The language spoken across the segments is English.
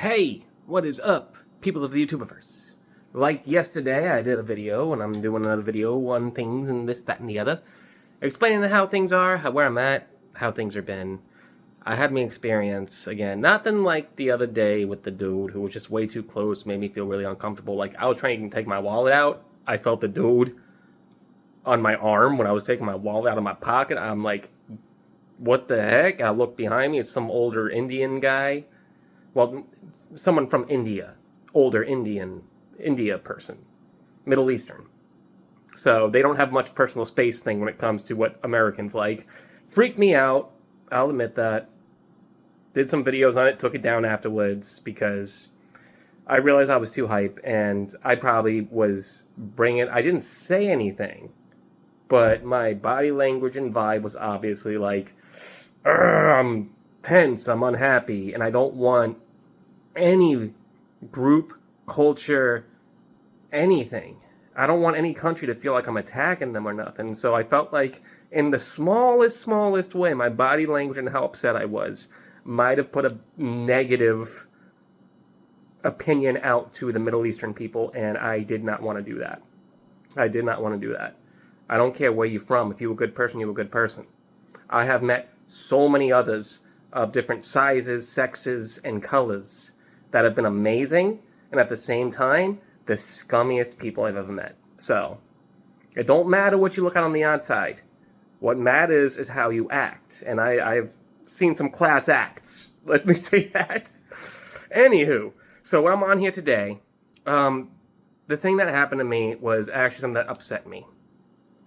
Hey, what is up, peoples of the YouTuberverse? Like yesterday, I did a video, and I'm doing another video on things and this, that, and the other, explaining how things are, where I'm at, how things have been. I had me experience, again, nothing like the other day with the dude who was just way too close, made me feel really uncomfortable. Like, I was trying to take my wallet out, I felt the dude on my arm when I was taking my wallet out of my pocket. I'm like, what the heck? I look behind me, it's some older Indian guy. Well, someone from India, older India person, Middle Eastern. So they don't have much personal space thing when it comes to what Americans like. Freaked me out, I'll admit that. Did some videos on it, took it down afterwards because I realized I was too hype and I probably was I didn't say anything, but my body language and vibe was obviously like, I'm tense, I'm unhappy, and I don't want any group, culture, anything. I don't want any country to feel like I'm attacking them or nothing. So I felt like in the smallest way, my body language and how upset I was might have put a negative opinion out to the Middle Eastern people, and I did not want to do that. I did not want to do that. I don't care where you're from. If you're a good person, you're a good person. I have met so many others of different sizes, sexes, and colors that have been amazing, and at the same time, the scummiest people I've ever met. So, it don't matter what you look at on the outside. What matters is how you act, and I've seen some class acts. Let me say that. Anywho, so what I'm on here today, the thing that happened to me was actually something that upset me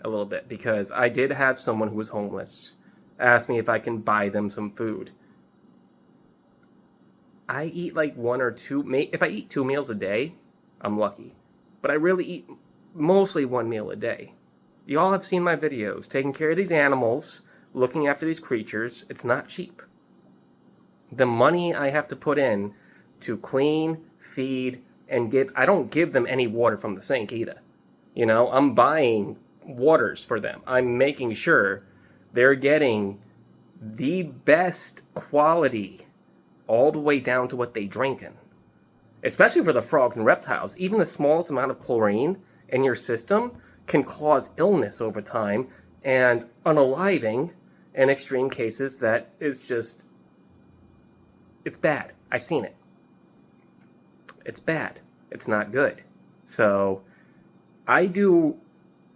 a little bit, because I did have someone who was homeless ask me if I can buy them some food. I eat like one or two, if I eat 2 meals a day, I'm lucky. But I really eat mostly 1 meal a day. Y'all have seen my videos, taking care of these animals, looking after these creatures. It's not cheap. The money I have to put in to clean, feed, and I don't give them any water from the sink either. You know, I'm buying waters for them. I'm making sure they're getting the best quality all the way down to what they drinking. Especially for the frogs and reptiles. Even the smallest amount of chlorine in your system can cause illness over time and unaliving in extreme cases. That is just, it's bad. I've seen it. It's bad. It's not good. So I've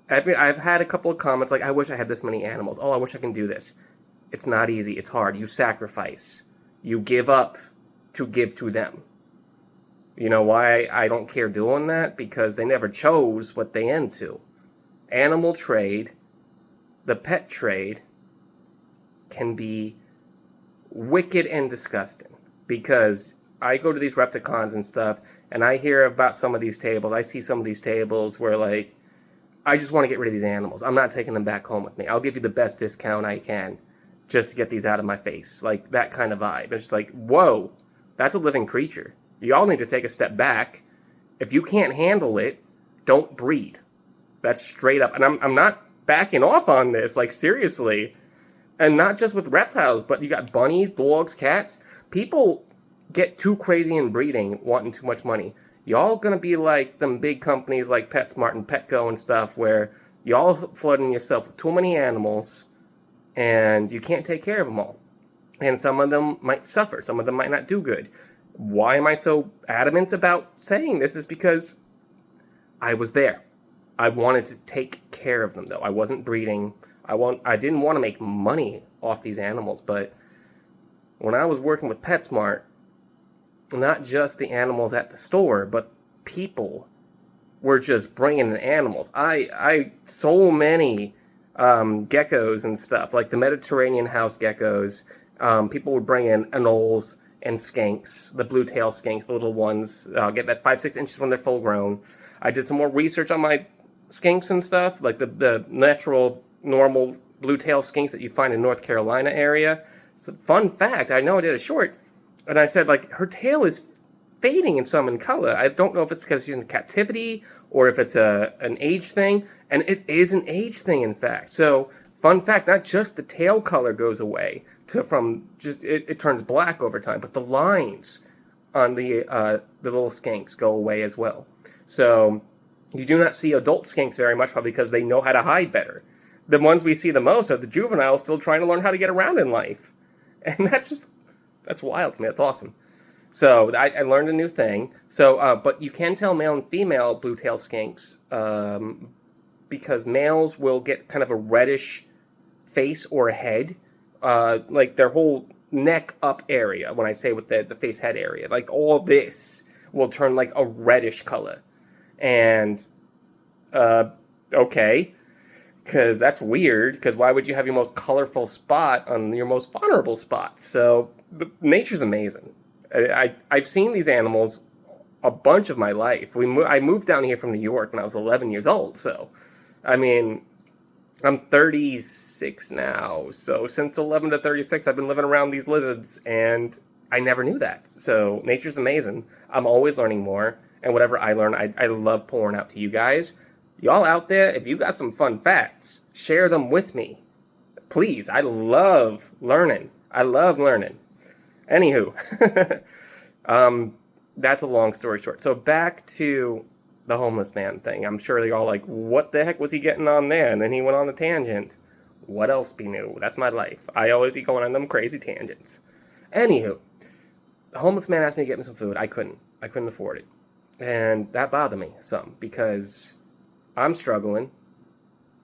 had a couple of comments like, I wish I had this many animals. Oh, I wish I can do this. It's not easy. It's hard. You sacrifice. You give up to give to them. You know why I don't care doing that? Because they never chose what they into. Animal trade, the pet trade, can be wicked and disgusting. Because I go to these Repticons and stuff, and I hear about some of these tables. I see some of these tables where, like, I just want to get rid of these animals. I'm not taking them back home with me. I'll give you the best discount I can just to get these out of my face. Like, that kind of vibe. It's just like, whoa, that's a living creature. Y'all need to take a step back. If you can't handle it, don't breed. That's straight up. And I'm not backing off on this, like, seriously. And not just with reptiles, but you got bunnies, dogs, cats. People get too crazy in breeding, wanting too much money. Y'all gonna be like them big companies like PetSmart and Petco and stuff, where y'all flooding yourself with too many animals, and you can't take care of them all. And some of them might suffer. Some of them might not do good. Why am I so adamant about saying this? Is because I was there. I wanted to take care of them, though. I wasn't breeding. I didn't want to make money off these animals, but when I was working with PetSmart, not just the animals at the store, but people were just bringing in animals. So many geckos and stuff, like the Mediterranean house geckos. People would bring in anoles and skinks, the blue tail skinks, the little ones. Get that 5-6 inches when they're full grown. I did some more research on my skinks and stuff, like the natural, normal blue tail skinks that you find in North Carolina area. It's a fun fact. I know I did a short, and I said, like, her tail is fading in some in color. I don't know if it's because she's in captivity or if it's an age thing, and it is an age thing, in fact. So, fun fact, not just the tail color goes away, it turns black over time, but the lines on the little skinks go away as well. So you do not see adult skinks very much, probably because they know how to hide better. The ones we see the most are the juveniles still trying to learn how to get around in life. And that's wild to me. That's awesome. So I learned a new thing. So, but you can tell male and female blue-tailed skinks because males will get kind of a reddish face or head, like their whole neck up area. When I say with the face head area, like all this will turn like a reddish color. And okay, because that's weird. Because why would you have your most colorful spot on your most vulnerable spot? So nature's amazing. I've seen these animals a bunch of my life. I moved down here from New York when I was 11 years old. So, I mean, I'm 36 now. So since 11 to 36, I've been living around these lizards, and I never knew that. So nature's amazing. I'm always learning more, and whatever I learn, I love pouring out to you guys. Y'all out there, if you got some fun facts, share them with me. Please, I love learning. Anywho, that's a long story short. So back to the homeless man thing. I'm sure you're all like, what the heck was he getting on there? And then he went on a tangent. What else be new? That's my life. I always be going on them crazy tangents. Anywho, the homeless man asked me to get me some food. I couldn't afford it. And that bothered me some because I'm struggling.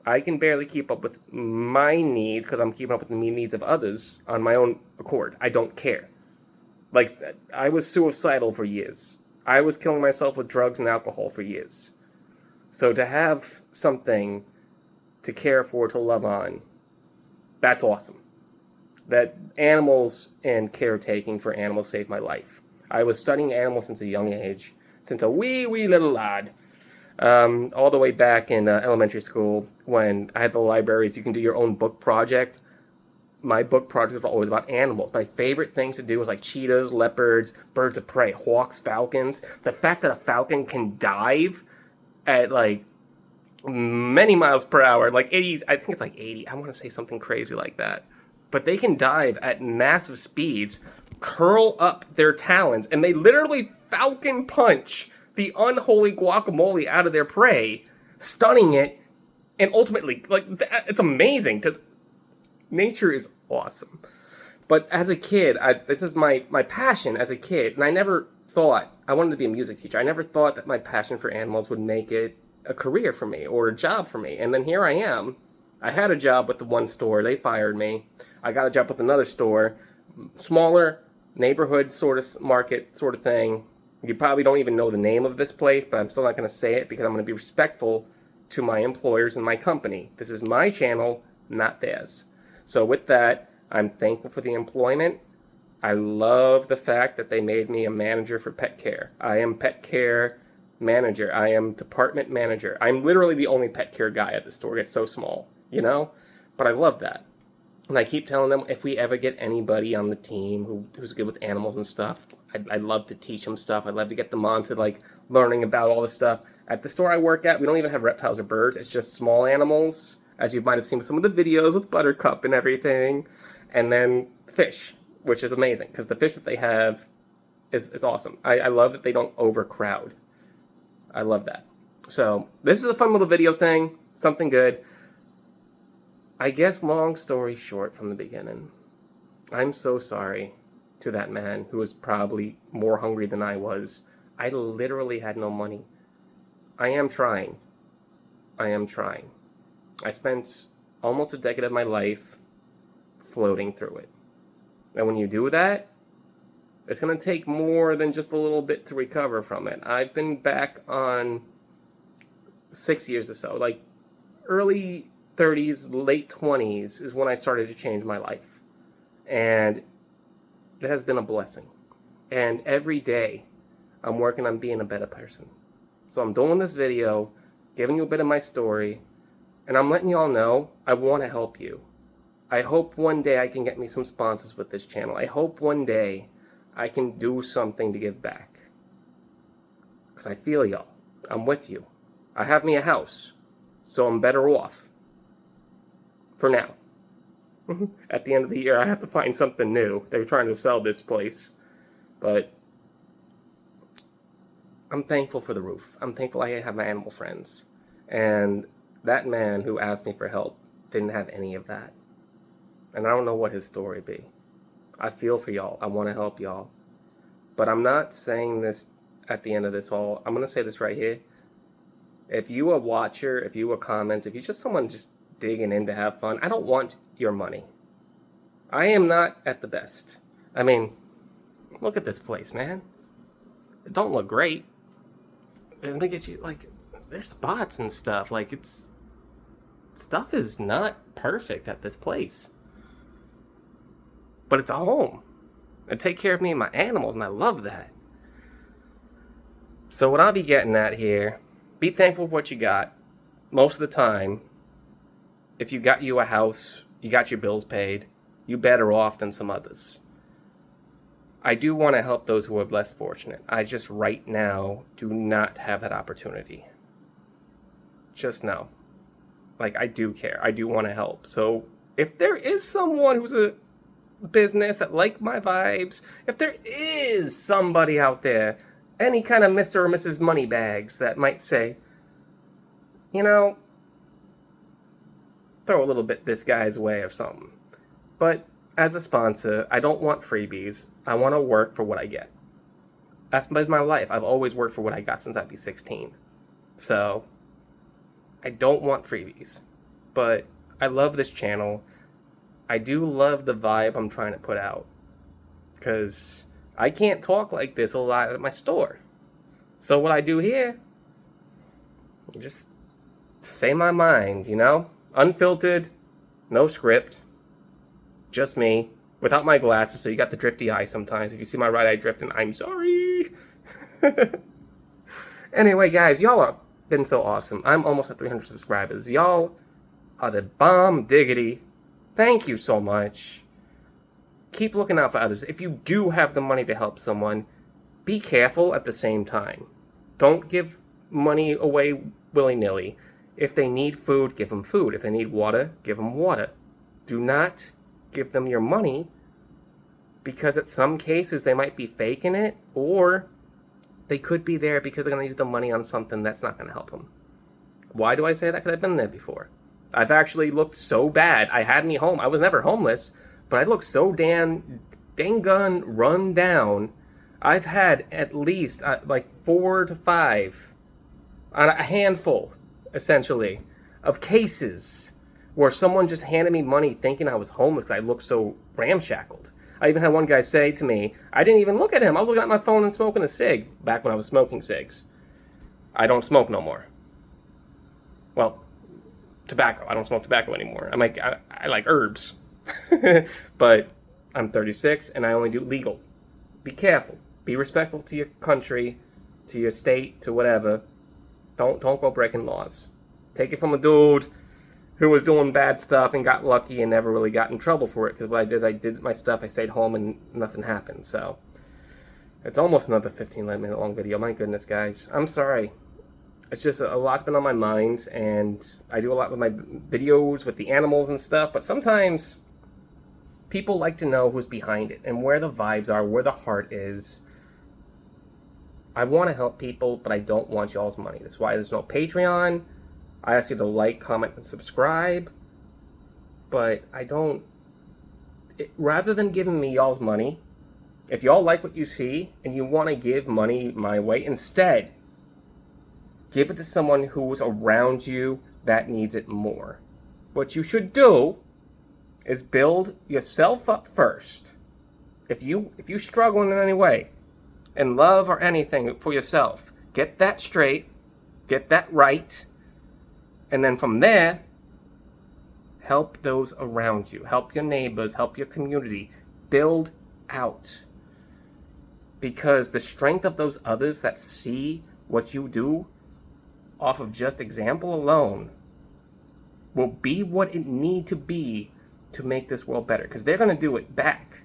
I can barely keep up with my needs because I'm keeping up with the needs of others on my own accord. I don't care. Like, I was suicidal for years. I was killing myself with drugs and alcohol for years. So to have something to care for, to love on, that's awesome. That animals and caretaking for animals saved my life. I was studying animals since a young age, since a wee little lad. All the way back in elementary school when I had the libraries, you can do your own book project. My book project was always about animals. My favorite things to do was like cheetahs, leopards, birds of prey, hawks, falcons. The fact that a falcon can dive at like many miles per hour, like 80, I think it's like 80. I want to say something crazy like that. But they can dive at massive speeds, curl up their talons, and they literally falcon punch the unholy guacamole out of their prey, stunning it, and ultimately, like, it's amazing. Nature is awesome. But as a kid, this is my passion as a kid, and I never thought, I wanted to be a music teacher. I never thought that my passion for animals would make it a career for me or a job for me. And then here I am. I had a job with the one store. They fired me. I got a job with another store, smaller neighborhood sort of market sort of thing. You probably don't even know the name of this place, but I'm still not going to say it because I'm going to be respectful to my employers and my company. This is my channel, not theirs. So with that, I'm thankful for the employment. I love the fact that they made me a manager for pet care. I am pet care manager. I am department manager. I'm literally the only pet care guy at the store. It's so small, you know? But I love that. And I keep telling them if we ever get anybody on the team who's good with animals and stuff, I'd love to teach them stuff. I'd love to get them on to like learning about all this stuff. At the store I work at, we don't even have reptiles or birds. It's just small animals, as you might have seen with some of the videos with Buttercup and everything. And then fish, which is amazing because the fish that they have is awesome. I love that they don't overcrowd. I love that. So this is a fun little video thing, something good. I guess long story short from the beginning, I'm so sorry to that man who was probably more hungry than I was. I literally had no money. I am trying. I spent almost a decade of my life floating through it. And when you do that, it's going to take more than just a little bit to recover from it. I've been back on 6 years or so, like early 30s, late 20s is when I started to change my life. And it has been a blessing. And every day, I'm working on being a better person. So I'm doing this video, giving you a bit of my story, and I'm letting you all know I want to help you. I hope one day I can get me some sponsors with this channel. I hope one day I can do something to give back. Because I feel y'all. I'm with you. I have me a house, so I'm better off. For now. At the end of the year, I have to find something new. They're trying to sell this place. But I'm thankful for the roof. I'm thankful I have my animal friends. And that man who asked me for help didn't have any of that. And I don't know what his story be. I feel for y'all. I want to help y'all. But I'm not saying this at the end of this all. I'm going to say this right here. If you a watcher, if you a comment, if you just someone just digging in to have fun, I don't want your money. I am not at the best. I mean, look at this place, man. It don't look great. And look at you, like, there's spots and stuff. Like, stuff is not perfect at this place. But it's a home. They take care of me and my animals, and I love that. So what I'll be getting at here, be thankful for what you got. Most of the time, if you got you a house, you got your bills paid, you're better off than some others. I do want to help those who are less fortunate. I just right now do not have that opportunity. Just know. Like, I do care. I do want to help. So if there is someone who's a business that like my vibes, if there is somebody out there, any kind of Mr. or Mrs. Moneybags that might say, you know, throw a little bit this guy's way or something. But as a sponsor, I don't want freebies. I want to work for what I get. That's been my life. I've always worked for what I got since I'd be 16. So I don't want freebies. But I love this channel. I do love the vibe I'm trying to put out. Because I can't talk like this a lot at my store. So what I do here, just say my mind, you know? Unfiltered, no script, just me, without my glasses, so you got the drifty eye sometimes. If you see my right eye drifting, I'm sorry. Anyway, guys, y'all are been so awesome. I'm almost at 300 subscribers. Y'all are the bomb diggity. Thank you so much. Keep looking out for others. If you do have the money to help someone, be careful at the same time. Don't give money away willy-nilly. If they need food, give them food. If they need water, give them water. Do not give them your money, because in some cases they might be faking it, or they could be there because they're going to use the money on something that's not going to help them. Why do I say that? Because I've been there before. I've actually looked so bad. I had me home. I was never homeless, but I looked so dang run down. I've had at least like 4 to 5, a handful, essentially, of cases where someone just handed me money thinking I was homeless because I looked so ramshackled. I even had one guy say to me, I didn't even look at him. I was looking at my phone and smoking a cig back when I was smoking cigs. I don't smoke no more. Well, tobacco. I don't smoke tobacco anymore. I like herbs. But I'm 36 and I only do legal. Be careful. Be respectful to your country, to your state, to whatever. Don't go breaking laws. Take it from a dude who was doing bad stuff and got lucky and never really got in trouble for it. Because what I did is I did my stuff, I stayed home, and nothing happened. So it's almost another 15-minute long video. My goodness, guys. I'm sorry. It's just a lot's been on my mind, and I do a lot with my videos with the animals and stuff. But sometimes people like to know who's behind it and where the vibes are, where the heart is. I want to help people, but I don't want y'all's money. That's why there's no Patreon. I ask you to like, comment, and subscribe. But I don't... rather than giving me y'all's money, if y'all like what you see and you want to give money my way, instead, give it to someone who's around you that needs it more. What you should do is build yourself up first. If you're struggling in any way, in love or anything for yourself, get that straight, get that right, and then from there, help those around you. Help your neighbors, help your community. Build out. Because the strength of those others that see what you do off of just example alone will be what it need to be to make this world better. Because they're going to do it back.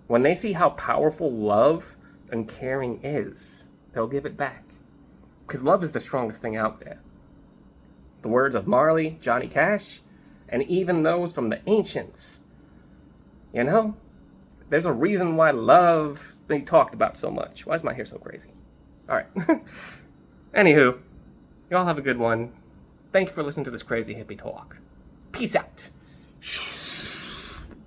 When they see how powerful love and caring is, they'll give it back. Because love is the strongest thing out there. The words of Marley, Johnny Cash, and even those from the ancients. You know, there's a reason why love they talked about so much. Why is my hair so crazy? All right. Anywho, y'all have a good one. Thank you for listening to this crazy hippie talk. Peace out.